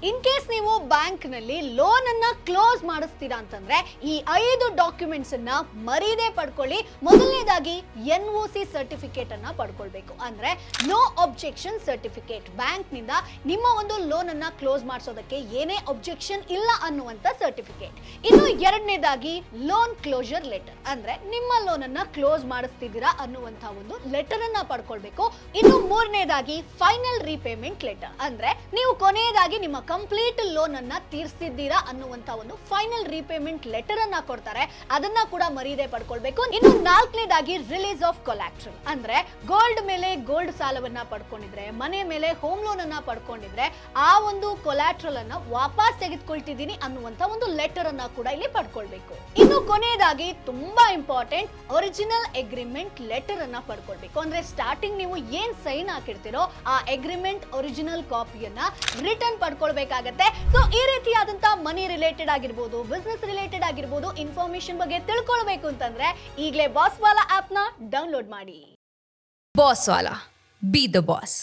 In case ನೀವು bank ನಲ್ಲಿ loan ಅನ್ನ ಕ್ಲೋಸ್ ಮಾಡಿಸ್ತೀರಾ ಅಂತಂದ್ರೆ ಈ 5 ಡಾಕ್ಯುಮೆಂಟ್ಸ್ ಅನ್ನ ಮರೀದೆ ಪಡ್ಕೊಳ್ಳಿ. ಮೊದಲನೇದಾಗಿ NOC ಸರ್ಟಿಫಿಕೇಟ್ ಅನ್ನ ಪಡ್ಕೊಳ್ಬೇಕು, ಅಂದ್ರೆ ನೋ ಅಬ್ಜೆಕ್ಷನ್ ಸರ್ಟಿಫಿಕೇಟ್. ಬ್ಯಾಂಕ್ ನಿಂದ ನಿಮ್ಮ ಒಂದು ಲೋನ್ ಅನ್ನ ಕ್ಲೋಸ್ ಮಾಡಿಸೋದಕ್ಕೆ ಏನೇ ಅಬ್ಜೆಕ್ಷನ್ ಇಲ್ಲ ಅನ್ನುವಂತ ಸರ್ಟಿಫಿಕೇಟ್. ಇನ್ನು ಎರಡನೇದಾಗಿ ಲೋನ್ ಕ್ಲೋಜರ್ ಲೆಟರ್, ಅಂದ್ರೆ ನಿಮ್ಮ ಲೋನ್ ಅನ್ನ ಕ್ಲೋಸ್ ಮಾಡಿಸ್ತಿದ್ದೀರಾ ಅನ್ನುವಂತ ಒಂದು ಲೆಟರ್ ಅನ್ನ ಪಡ್ಕೊಳ್ಬೇಕು. ಇನ್ನು ಮೂರನೇದಾಗಿ ಫೈನಲ್ ರೀಪೇಮೆಂಟ್ ಲೆಟರ್, ಅಂದ್ರೆ ನೀವು ಕೊನೆಯದಾಗಿ ನಿಮ್ಮ ಕಂಪ್ಲೀಟ್ ಲೋನ್ ಅನ್ನ ತೀರಿಸಿದ್ದೀರಾ ಅನ್ನುವಂತ ಒಂದು ಫೈನಲ್ ರೀಪೇಮೆಂಟ್ ಲೆಟರ್ ಅನ್ನ ಕೊಡ್ತಾರೆ, ಅದನ್ನ ಕೂಡ ಮರೀದೆ ಪಡ್ಕೊಳ್ಬೇಕು. ಇನ್ನು ನಾಲ್ಕನೇದಾಗಿ ರಿಲೀಸ್ ಆಫ್ ಕೊಲಾಟ್ರಲ್, ಅಂದ್ರೆ ಗೋಲ್ಡ್ ಮೇಲೆ ಗೋಲ್ಡ್ ಸಾಲವನ್ನ ಪಡ್ಕೊಂಡಿದ್ರೆ, ಮನೆ ಮೇಲೆ ಹೋಮ್ ಲೋನ್ ಅನ್ನ ಪಡ್ಕೊಂಡಿದ್ರೆ ಆ ಒಂದು ಕೊಲಾಟ್ರಲ್ ಅನ್ನ ವಾಪಸ್ ತೆಗೆದುಕೊಳ್ತಿದ್ದೀನಿ ಅನ್ನುವಂತ ಒಂದು ಲೆಟರ್ ಅನ್ನ ಕೂಡ ಇಲ್ಲಿ ಪಡ್ಕೊಳ್ಬೇಕು. ಇನ್ನು ಕೊನೆಯದಾಗಿ ತುಂಬಾ ಇಂಪಾರ್ಟೆಂಟ್ ಒರಿಜಿನಲ್ ಅಗ್ರಿಮೆಂಟ್ ಲೆಟರ್ ಅನ್ನ ಪಡ್ಕೊಳ್ಬೇಕು. ಅಂದ್ರೆ ಸ್ಟಾರ್ಟಿಂಗ್ ನೀವು ಏನ್ ಸೈನ್ ಹಾಕಿರ್ತೀರೋ ಆ ಅಗ್ರಿಮೆಂಟ್ ಒರಿಜಿನಲ್ ಕಾಪಿಯನ್ನ ರಿಟರ್ನ್ ಪಡ್ಕೊಳ್ಬೇಕಾಗತ್ತೆ. ಸೊ ಈ ರೀತಿಯಾದಂತ ಮನಿ ರಿಲೇಟೆಡ್ ಆಗಿರ್ಬೋದು, ಬಿಸ್ನೆಸ್ ರಿಲೇಟೆಡ್ ಆಗಿರ್ಬೋದು ಇನ್ಫಾರ್ಮೇಶನ್ ಬಗ್ಗೆ ತಿಳ್ಕೊಳ್ಬೇಕು ಅಂತಂದ್ರೆ ಈಗಲೇ ಬಾಸ್ ವಾಲಾ ಆಪ್ ನ ಡೌನ್ಲೋಡ್ ಮಾಡಿ. Boss Vala, B the boss.